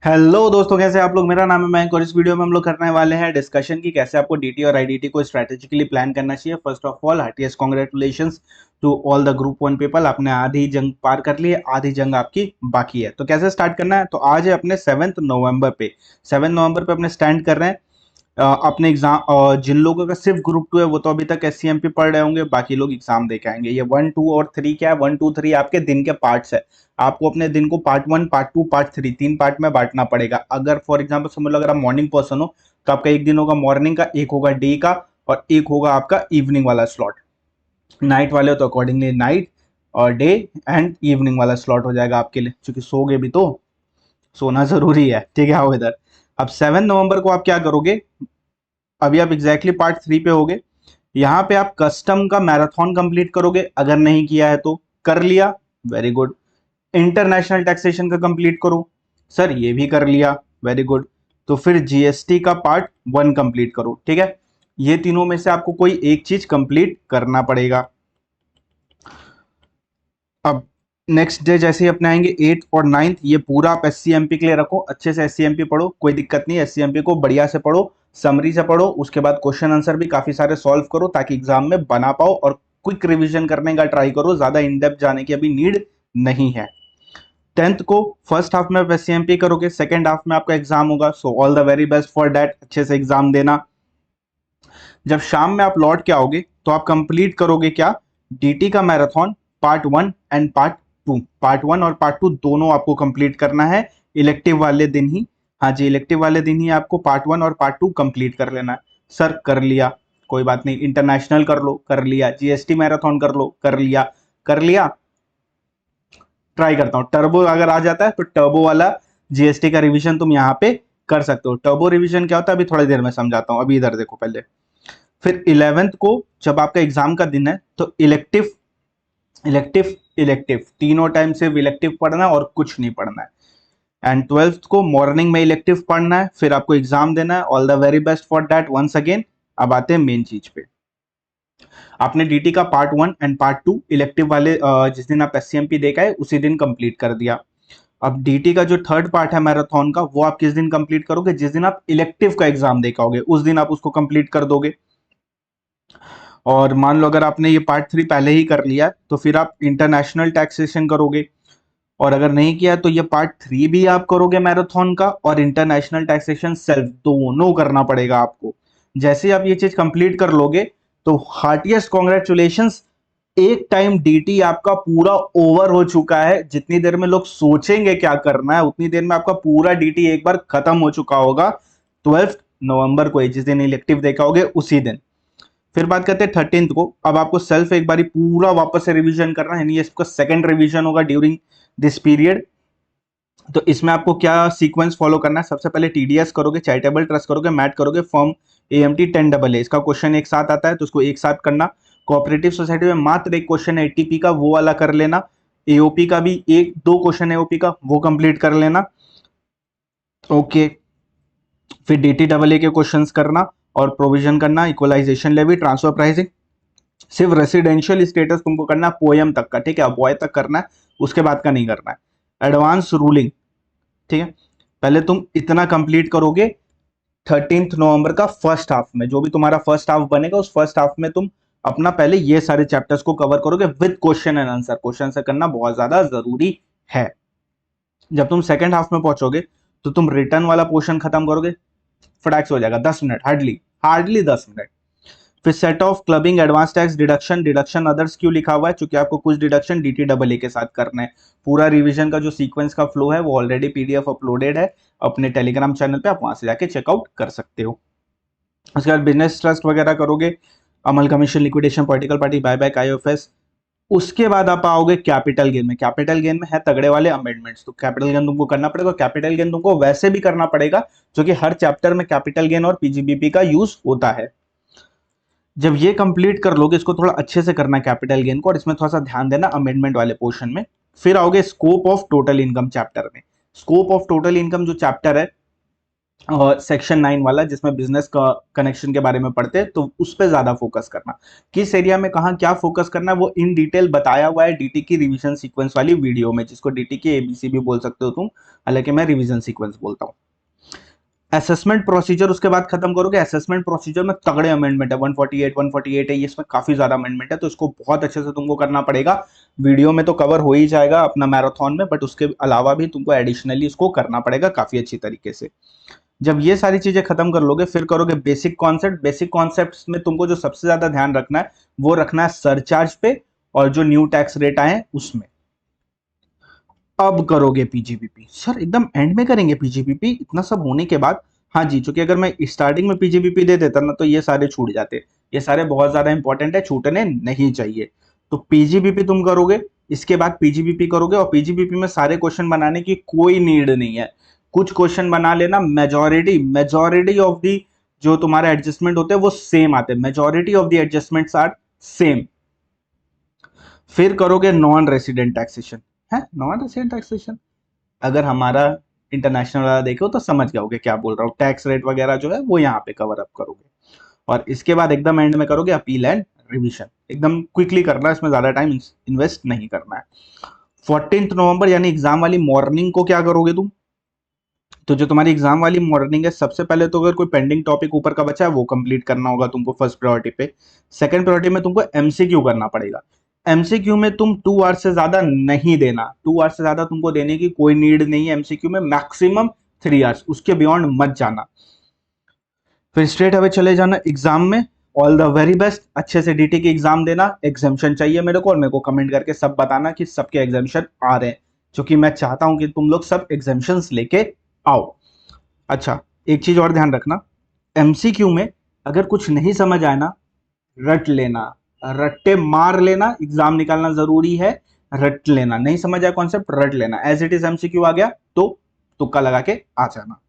Hello दोस्तों, कैसे आप लोग। मेरा नाम है मयंक और इस वीडियो में हम लोग करने वाले हैं डिस्कशन की कैसे आपको डीटी और आईडीटी को स्ट्रेटेजिकली प्लान करना चाहिए। First of all heartiest congratulations to all the group one people. आपने आधी जंग पार कर ली है, आधी जंग आपकी बाकी है। तो कैसे स्टार्ट करना है, तो आज है अपने 7 नवंबर पे। 7 नवंबर पे अपने स्टैंड कर रहे हैं। अपने एग्जाम जिन लोगों का सिर्फ ग्रुप टू है वो तो अभी तक एससीएमपी पढ़ रहे होंगे, बाकी लोग एग्जाम दे के आएंगे। ये 1 2 और 3 क्या है, 1 2 3 आपके दिन के पार्ट्स है। आपको अपने दिन को पार्ट 1 पार्ट 2 पार्ट 3 तीन पार्ट में बांटना पड़ेगा। अगर फॉर एग्जाम्पल समझ लो अगर आप मॉर्निंग पर्सन हो तो आपका एक दिन होगा मॉर्निंग का, एक होगा डे का, और एक होगा आपका इवनिंग वाला स्लॉट। नाइट वाले हो तो अकॉर्डिंगली नाइट और डे एंड इवनिंग वाला स्लॉट हो जाएगा आपके लिए, क्योंकि सोगे भी तो, सोना जरूरी है। ठीक है, आओ इधर। अब 7 नवंबर को आप क्या करोगे, अभी आप एग्जैक्टली पार्ट 3 पे होगे। यहाँ पे आप कस्टम का मैराथन कंप्लीट करोगे, अगर नहीं किया है तो कर लिया, वेरी गुड। इंटरनेशनल टैक्सेशन का कंप्लीट करो, सर ये भी कर लिया, वेरी गुड। तो फिर जीएसटी का पार्ट 1 कंप्लीट करो। ठीक है, ये तीनों में से आपको कोई एक चीज कंप्लीट करना पड़ेगा। अब नेक्स्ट डे जैसे ही अपने आएंगे 8 और 9, ये पूरा आप एससीएमपी के लिए रखो, अच्छे से एससीएमपी पढ़ो, कोई दिक्कत नहीं है। एससीएमपी को बढ़िया से पढ़ो, समरी से पढ़ो, उसके बाद क्वेश्चन आंसर भी काफी सारे सॉल्व करो ताकि एग्जाम में बना पाओ, और क्विक रिवीजन करने का ट्राई करो, ज्यादा इन डेप्थ जाने की अभी नीड नहीं है। 10th को फर्स्ट हाफ में आप एससीएमपी करोगे, सेकेंड हाफ में आपका एग्जाम होगा, so all the very best for that, अच्छे से एग्जाम देना। जब शाम में आप लौट के आओगे तो आप कंप्लीट करोगे क्या, डीटी का marathon part 1 and part 2। Part 1 और पार्ट 2 दोनों आपको कंप्लीट करना है इलेक्टिव वाले दिन ही। हाँ जी, इलेक्टिव वाले दिन ही आपको पार्ट 1 और पार्ट 2 कंप्लीट कर लेना है। सर कर लिया, कोई बात नहीं। इंटरनेशनल कर लो, कर लिया। जीएसटी मैराथन कर लो, कर लिया, कर लिया। ट्राई करता हूँ, टर्बो अगर आ जाता है तो टर्बो वाला जीएसटी का रिवीजन तुम यहाँ पे कर सकते हो। टर्बो रिवीजन क्या होता है अभी थोड़ी देर में समझाता हूँ, अभी इधर देखो पहले। फिर 11th को जब आपका एग्जाम का दिन है तो इलेक्टिव इलेक्टिव इलेक्टिव तीनों टाइम सिर्फ इलेक्टिव पढ़ना है और कुछ नहीं पढ़ना है। एंड 12th को मॉर्निंग में इलेक्टिव पढ़ना है, फिर आपको एग्जाम देना है। All the very best for that once again. अब आते हैं मेन चीज पे। आपने डीटी का पार्ट 1 एंड पार्ट 2 इलेक्टिव वाले जिस दिन आप एससीएमपी देकर आए उसी दिन कंप्लीट कर दिया। अब डीटी का जो थर्ड पार्ट है मैराथन का, वो आप किस दिन कंप्लीट करोगे, जिस दिन आप इलेक्टिव का एग्जाम देकर आओगे उस दिन आप उसको कंप्लीट कर दोगे। और मान लो अगर आपने ये पार्ट 3 पहले ही कर लिया तो फिर आप इंटरनेशनल टैक्सेशन करोगे, और अगर नहीं किया तो ये पार्ट 3 भी आप करोगे मैराथन का, और इंटरनेशनल टैक्सेशन सेल्फ दोनों करना पड़ेगा आपको। जैसे आप ये चीज कंप्लीट कर लोगे तो हार्टिएस्ट कॉन्ग्रेचुलेशंस, एक टाइम डीटी आपका पूरा ओवर हो चुका है। जितनी देर में लोग सोचेंगे क्या करना है उतनी देर में आपका पूरा डीटी एक बार खत्म हो चुका होगा। 12 नवंबर को जिस दिन इलेक्टिव देखा होगे उसी दिन। फिर बात करते हैं 13th को। अब आपको सेल्फ एक बारी पूरा वापस से रिवीजन करना है, यानी इसका सेकंड रिवीजन होगा ड्यूरिंग दिस पीरियड। तो इसमें आपको क्या सीक्वेंस फॉलो करना है, सबसे पहले टीडीएस करोगे, चैरिटेबल ट्रस्ट करोगे, मैट करोगे, फॉर्म एएमटी 10AA, इसका क्वेश्चन एक साथ आता है तो उसको एक साथ करना। कोऑपरेटिव सोसाइटी में मात्र एक क्वेश्चन है एटीपी का, वो वाला कर लेना। एओपी का भी एक दो क्वेश्चन है एओपी का, वो कंप्लीट कर लेना। ओके, फिर डीटीए के क्वेश्चंस करना और प्रोविजन करना, इक्वलाइजेशन लेवी, ट्रांसफर प्राइसिंग। सिर्फ रेसिडेंशियल स्टेटस तुमको करना है पोएम तक का, ठीक है, बॉय तक करना है, उसके बाद का नहीं करना है। एडवांस रूलिंग, ठीक है, पहले तुम इतना कंप्लीट करोगे 13 नवंबर का फर्स्ट हाफ में। जो भी तुम्हारा फर्स्ट हाफ बनेगा उस फर्स्ट हाफ में तुम अपना पहले ये सारे चैप्टर्स को कवर करोगे with question and answer. Question से करना बहुत ज्यादा जरूरी है। जब तुम सेकंड हाफ में पहुंचोगे तो तुम रिटर्न वाला पोर्शन खत्म करोगे, फटाक से हो जाएगा 10 मिनट, हार्डली हार्डली 10 मिनट। फिर set of clubbing, advance tax, deduction, deduction others क्यों लिखा हुआ है, क्योंकि आपको कुछ डिडक्शन डीटीए के साथ करना है। पूरा रिवीजन का जो सीक्वेंस का फ्लो है वो ऑलरेडी पीडीएफ अपलोडेड है अपने टेलीग्राम चैनल पे, आप वहां से जाके चेकआउट कर सकते हो। उसके बाद बिजनेस ट्रस्ट वगैरह करोगे, अमल commission, liquidation, political party, buyback, IOFS. उसके बाद आप आओगे कैपिटल गेन में। कैपिटल गेन में है तगड़े वाले अमेंडमेंट्स, तो कैपिटल गेन तुमको करना पड़ेगा। कैपिटल गेन तुमको वैसे भी करना पड़ेगा जो कि हर चैप्टर में कैपिटल गेन और पीजीबीपी का यूज होता है। जब ये कंप्लीट कर लोगे, इसको थोड़ा अच्छे से करना कैपिटल गेन को, और इसमें थोड़ा सा ध्यान देना अमेंडमेंट वाले पोर्शन में। फिर आओगे scope of total income chapter में। स्कोप ऑफ टोटल इनकम जो चैप्टर है और सेक्शन 9 वाला जिसमें बिजनेस का कनेक्शन के बारे में पढ़ते हैं, तो उस पे ज्यादा फोकस करना। किस एरिया में कहाँ क्या फोकस करना है वो इन डिटेल बताया हुआ है डीटी की रिवीजन सीक्वेंस वाली वीडियो में, जिसको डीटी की एबीसी भी बोल सकते हो तुम, हालांकि मैं रिवीजन सीक्वेंस बोलता हूँ। असेसमेंट प्रोसीजर उसके बाद खत्म करोगे। असेसमेंट प्रोसीजर में तगड़े अमेंडमेंट है, 148 है, ये इसमें काफी ज्यादा अमेंडमेंट है, तो इसको बहुत अच्छे से तुमको करना पड़ेगा। वीडियो में तो कवर हो ही जाएगा अपना मैराथन में, बट उसके अलावा भी तुमको एडिशनली इसको करना पड़ेगा काफी अच्छी तरीके से। जब ये सारी चीजें खत्म कर लोगे फिर करोगे बेसिक कॉन्सेप्ट। बेसिक कॉन्सेप्ट्स में तुमको जो सबसे ज्यादा ध्यान रखना है वो रखना है सरचार्ज पे और जो न्यू टैक्स रेट आए उसमें। अब करोगे पीजीबीपी। सर एकदम एंड में करेंगे पीजीबीपी इतना सब होने के बाद? हाँ जी, चूंकि अगर मैं स्टार्टिंग में पीजीबीपी दे देता ना तो ये सारे छूट जाते। ये सारे बहुत ज्यादा इंपॉर्टेंट है, छूटने नहीं चाहिए। तो पीजीबीपी तुम करोगे, इसके बाद पीजीबीपी करोगे, और पीजीबीपी में सारे क्वेश्चन बनाने की कोई नीड नहीं है। कुछ क्वेश्चन बना लेना, मेजोरिटी मेजोरिटी ऑफ दी जो तुम्हारे एडजस्टमेंट होते हैं वो सेम आते हैं, majority of the adjustments are same. फिर करोगे नॉन रेसिडेंट टैक्सेशन। है नॉन रेसिडेंट टैक्सेशन, अगर हमारा इंटरनेशनल वाला देखो तो समझ जाओगे क्या बोल रहा हूँ। टैक्स रेट वगैरह जो है वो यहाँ पे कवर अप करोगे, और इसके बाद एकदम एंड में करोगे अपील एंड रिवीजन। एकदम क्विकली करना है, इसमें ज्यादा टाइम इन्वेस्ट नहीं करना है। 14 नवंबर यानी एग्जाम वाली मॉर्निंग को क्या करोगे तुम? तो जो तुम्हारी एग्जाम वाली मॉर्निंग है, सबसे पहले तो अगर कोई पेंडिंग टॉपिक ऊपर का बचा है वो कंप्लीट करना होगा तुमको फर्स्ट प्रायोरिटी पे। सेकंड प्रायोरिटी में तुमको एमसीक्यू करना पड़ेगा। एमसीक्यू में तुम 2 आवर्स से ज्यादा नहीं देना, 2 आवर्स से ज्यादा तुमको देने की कोई नीड नहीं है एमसीक्यू में, मैक्सिमम 3 आवर्स, उसके बियॉन्ड मत जाना। फिर स्ट्रेट अवे चले जाना एग्जाम में। ऑल द वेरी बेस्ट, अच्छे से डीटी की एग्जाम देना। एग्जामेशन चाहिए मेरे को, और मेरे को कमेंट करके सब बताना कि सबके एग्जामेशन आ रहे हैं, क्योंकि मैं चाहता हूं कि तुम लोग सब एग्जामेशन लेके आओ। अच्छा, एक चीज और ध्यान रखना, एमसीक्यू में अगर कुछ नहीं समझ आए ना, रट लेना, रट्टे मार लेना, एग्जाम निकालना जरूरी है। रट लेना, नहीं समझ आया कॉन्सेप्ट रट लेना, एज इट इज एमसीक्यू आ गया तो तुक्का लगा के आ जाना।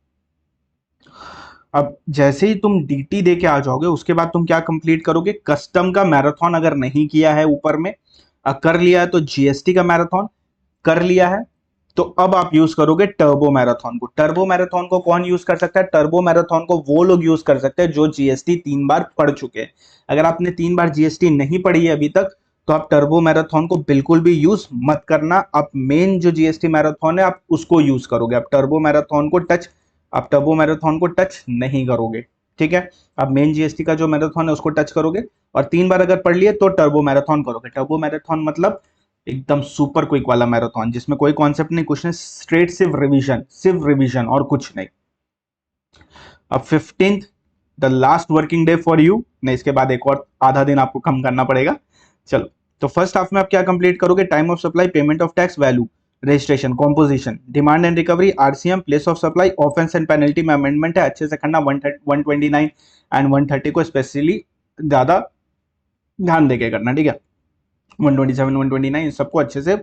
अब जैसे ही तुम डीटी दे के आ जाओगे उसके बाद तुम क्या कंप्लीट करोगे? कस्टम का मैराथन अगर नहीं किया है ऊपर में, कर लिया है तो जीएसटी का मैराथन कर लिया है, तो अब आप यूज करोगे टर्बो मैराथन को। टर्बो मैराथन को कौन यूज कर सकता है? टर्बो मैराथन को वो लोग यूज कर सकते हैं जो जीएसटी 3 बार पढ़ चुके हैं। अगर आपने 3 बार जीएसटी नहीं पढ़ी है अभी तक तो आप टर्बो मैराथन को बिल्कुल भी यूज मत करना। आप मेन जो जीएसटी मैराथन है आप उसको यूज करोगे। आप टर्बो मैराथन को टच आप टर्बो मैराथन को टच नहीं करोगे, ठीक है? आप मेन जीएसटी का जो मैराथन है उसको टच करोगे, और 3 बार अगर पढ़ लिए तो टर्बो मैराथन करोगे। टर्बो मैराथन मतलब एकदम सुपर क्विक वाला मैराथन, जिसमें कोई कॉन्सेप्ट नहीं, कुछ नहीं, स्ट्रेट सिर्फ रिवीजन और कुछ नहीं। अब 15th the last working day for you, नहीं इसके बाद एक और आधा दिन आपको कम करना पड़ेगा। चलो, तो फर्स्ट हाफ में आप क्या कंप्लीट करोगे? Time of supply, payment of tax, value, registration, composition, demand and recovery, RCM, place of supply, offence and penalty में अमेंडमेंट है, अच्छे से करना। 129 एंड 130 को स्पेशली ज्यादा ध्यान देके करना, ठीक है? 127 129 इन सबको अच्छे से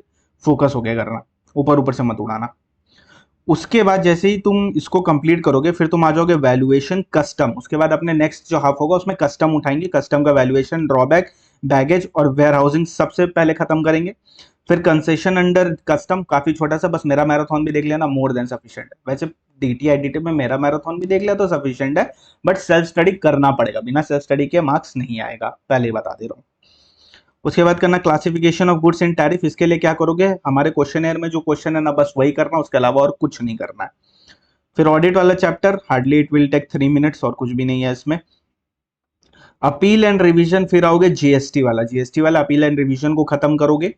फोकस हो गया करना, ऊपर ऊपर से मत उड़ाना। उसके बाद जैसे ही तुम इसको कंप्लीट करोगे फिर तुम आ जाओगे वैल्यूएशन कस्टम। उसके बाद अपने नेक्स्ट जो हाफ होगा उसमें कस्टम उठाएंगे, कस्टम का वैल्यूएशन, ड्रॉबैक, बैगेज और वेयर हाउसिंग सबसे पहले खत्म करेंगे। फिर कंसेशन अंडर कस्टम काफी छोटा सा, बस मेरा मैराथन भी देख लेना, मोर देन सफिशिएंट है। वैसे डीटी एडिटिव में मेरा मैराथन भी देख लिया तो सफिशिएंट है, बट सेल्फ स्टडी करना पड़ेगा, बिना सेल्फ स्टडी के मार्क्स नहीं आएगा, पहले ही बता दे रहा हूँ। उसके बाद करना classification of goods and tariff. इसके लिए क्या करोगे? हमारे क्वेश्चन में जो क्वेश्चन है ना बस वही करना, उसके अलावा और कुछ नहीं करना है। फिर ऑडिट वाला chapter, hardly it will take 3 minutes, और कुछ भी नहीं है इसमें। अपील एंड रिवीजन, फिर आओगे जीएसटी वाला अपील एंड रिवीजन को खत्म करोगे,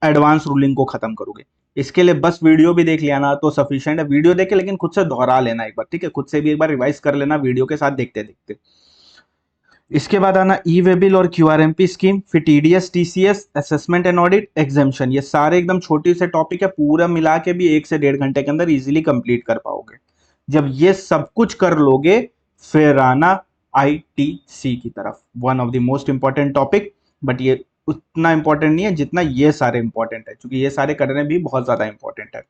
एडवांस रूलिंग को खत्म करोगे। इसके लिए बस वीडियो भी देख लिया ना तो सफिशिएंट है। वीडियो देखे लेकिन खुद से दोहरा लेना एक बार, ठीक है? खुद से भी एक बार रिवाइज कर लेना वीडियो के साथ देखते देखते। इसके बाद आना ई वे बिल और क्यूआरएमपी स्कीम, फिर TDS, TCS, assessment and audit, examination. ये सारे एकदम छोटे से टॉपिक है, पूरा मिला के भी 1 से 1.5 घंटे के अंदर इजीली कंप्लीट कर पाओगे। जब ये सब कुछ कर लोगे फिर आना आईटीसी की तरफ, one of the most important topic, but ये उतना इंपॉर्टेंट नहीं है जितना ये सारे इंपॉर्टेंट है, क्योंकि ये सारे करने भी बहुत ज्यादा इंपॉर्टेंट है।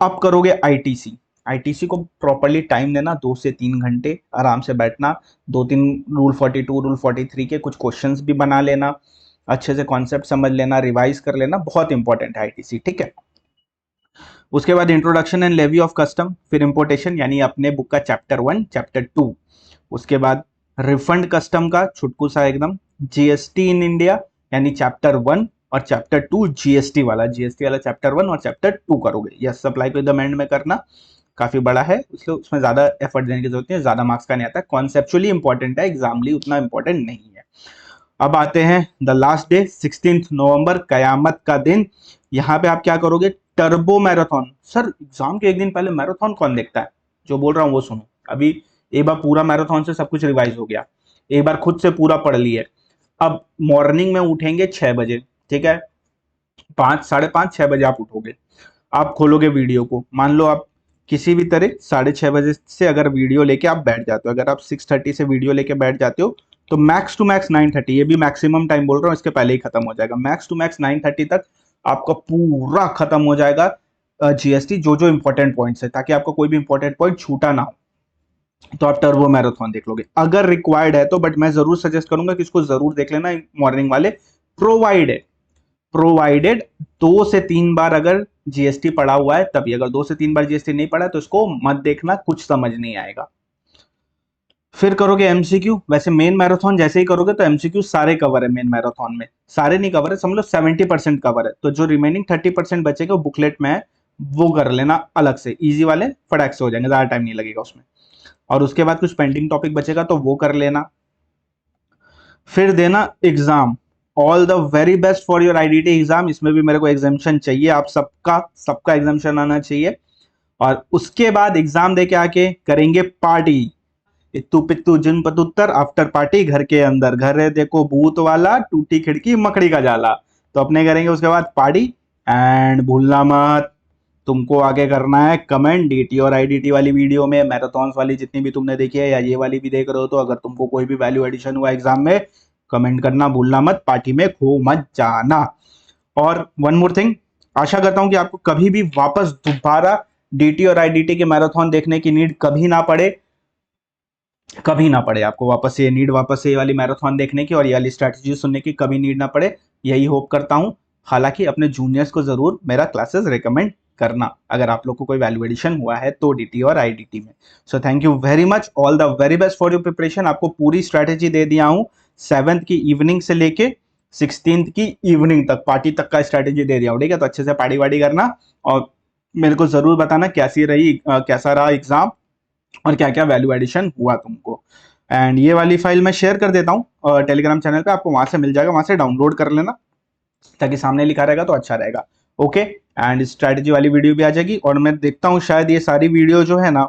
अब करोगे आईटीसी। आईटीसी को प्रॉपरली टाइम देना, 2 से 3 घंटे आराम से बैठना, 2-3 रूल 42 रूल 43 के कुछ क्वेश्चंस भी बना लेना, अच्छे से कॉन्सेप्ट समझ लेना, रिवाइज कर लेना, बहुत इंपॉर्टेंट है आईटीसी, ठीक है? उसके बाद introduction and levy of custom, फिर इंपोर्टेशन यानी अपने बुक का चैप्टर 1 चैप्टर 2, उसके बाद रिफंड कस्टम का छुटकू सा एकदम, जीएसटी इन इंडिया यानी चैप्टर 1 और चैप्टर 2 जीएसटी वाला चैप्टर 1 और चैप्टर 2 करोगे। यस, सप्लाई को एकदम एंड में करना, काफी बड़ा है इसलिए उसमें ज्यादा एफर्ट देने की जरूरत नहीं है, ज्यादा मार्क्स का नहीं आता, कॉन्सेप्चुअली इंपॉर्टेंट है, एग्जामली उतना इंपॉर्टेंट नहीं है। अब आते हैं द लास्ट डे 16 नवंबर, कयामत का दिन। यहाँ पे आप क्या करोगे, टर्बो मैराथन। सर एग्जाम के एक दिन पहले मैराथन कौन देखता है, जो बोल रहा हूँ वो सुनो। अभी एक बार पूरा मैराथन से सब कुछ रिवाइज हो गया, एक बार खुद से पूरा पढ़ लिए। अब मॉर्निंग में उठेंगे 6 बजे, ठीक है, 5, साढ़े 5, 6 बजे आप उठोगे, आप खोलोगे वीडियो को, मान लो आप किसी भी तरह 6:30 बजे से अगर वीडियो लेके आप बैठ जाते हो, अगर आप 6:30 से वीडियो लेके बैठ जाते हो तो मैक्स टू मैक्स 9:30, ये भी मैक्सिमम टाइम बोल रहा हूँ, इसके पहले ही खत्म हो जाएगा, मैक्स टू मैक्स 9:30 तक आपका पूरा खत्म हो जाएगा जीएसटी, जो जो इंपॉर्टेंट पॉइंट्स है, ताकि आपको कोई भी इंपॉर्टेंट पॉइंट छूटा ना हो। तो आप टर्बो मैराथन देख लोगे अगर रिक्वायर्ड है तो, बट मैं जरूर सजेस्ट करूंगा कि इसको जरूर देख लेना मॉर्निंग वाले, प्रोवाइडेड 2 से 3 बार अगर जीएसटी पढ़ा हुआ है तभी, अगर 2 से 3 बार जीएसटी नहीं पढ़ा तो इसको मत देखना, कुछ समझ नहीं आएगा। फिर करोगे एमसीक्यू, वैसे मेन मैराथन जैसे ही करोगे तो एमसीक्यू सारे कवर है मेन मैराथन में, सारे नहीं कवर है, समझ लो 70% कवर है, तो जो रिमेनिंग 30% बचेगा वो बुकलेट में है, वो कर लेना अलग से, इजी वाले फटाक से हो जाएंगे, ज्यादा टाइम नहीं लगेगा उसमें। और उसके बाद कुछ पेंडिंग टॉपिक बचेगा तो वो कर लेना। फिर देना exam, all the very best for your IDT exam, इसमें भी मेरे को एग्जामिशन चाहिए, आप सबका एग्जामिशन आना चाहिए। और उसके बाद एग्जाम दे के आके करेंगे पार्टी, इत्तू पित्तू जिन पतुत्तर आफ्टर पार्टी घर के अंदर, घर है देखो भूत वाला, टूटी खिड़की मकड़ी का जाला, तो अपने करेंगे उसके बाद पार्टी। एंड भूलना मत, तुमको आगे करना है कमेंट डीटी और आईडीटी वाली वीडियो में, मैराथन्स वाली जितनी भी तुमने देखी है या ये वाली भी देख रहे हो, तो अगर तुमको कोई भी वैल्यू एडिशन हुआ एग्जाम में, कमेंट करना भूलना मत, पार्टी में खो मत जाना। और वन मोर थिंग, आशा करता हूं कि आपको कभी भी वापस दोबारा डीटी और आईडीटी के मैराथन देखने की नीड कभी ना पड़े, कभी ना पड़े आपको वापस से नीड, वापस से ये वाली मैराथन देखने की और ये वाली स्ट्रैटेजी सुनने की कभी नीड ना पड़े, यही होप करता हूं। हालांकि अपने जूनियर्स को जरूर मेरा क्लासेस रिकमेंड करना अगर आप लोग को कोई वैल्यू एडिशन हुआ है तो डीटी और आईडीटी में। So thank you very much, all the very best for your preparation. आपको पूरी स्ट्रैटेजी दे दिया हूं, 7th की इवनिंग से लेके 16th की इवनिंग तक, पार्टी तक का स्ट्रैटेजी दे दिया हूं, ठीक है। तो अच्छे से पार्टी वार्टी करना और मेरे को जरूर बताना कैसा रहा एग्जाम और क्या क्या वैल्यू एडिशन हुआ तुमको। एंड ये वाली फाइल मैं शेयर कर देता हूँ टेलीग्राम चैनल पे, आपको वहां से मिल जाएगा, वहां से डाउनलोड कर लेना, ताकि सामने लिखा रहेगा तो अच्छा रहेगा। ओके, एंड स्ट्रैटेजी वाली वीडियो भी आ जाएगी। और मैं देखता हूँ शायद ये सारी वीडियो जो है ना,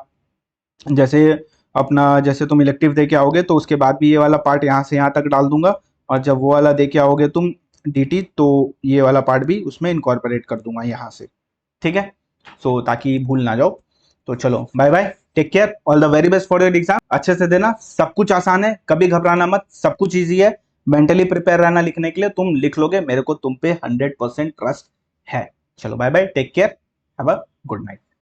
जैसे तुम इलेक्टिव दे के आओगे तो उसके बाद भी ये वाला पार्ट यहाँ से यहाँ तक डाल दूंगा, और जब वो वाला दे के आओगे तुम डीटी तो ये वाला पार्ट भी उसमें इनकॉर्पोरेट कर दूंगा यहाँ से, ठीक है। सो ताकि भूल ना जाओ। तो चलो bye bye, take care, all the very best for your exam, अच्छे से देना, सब कुछ आसान है, कभी घबराना मत, सब कुछ इजी है, मेंटली प्रिपेयर रहना लिखने के लिए, तुम लिख लोगे, मेरे को तुम पे 100% ट्रस्ट है। चलो bye bye, take care, have a good night.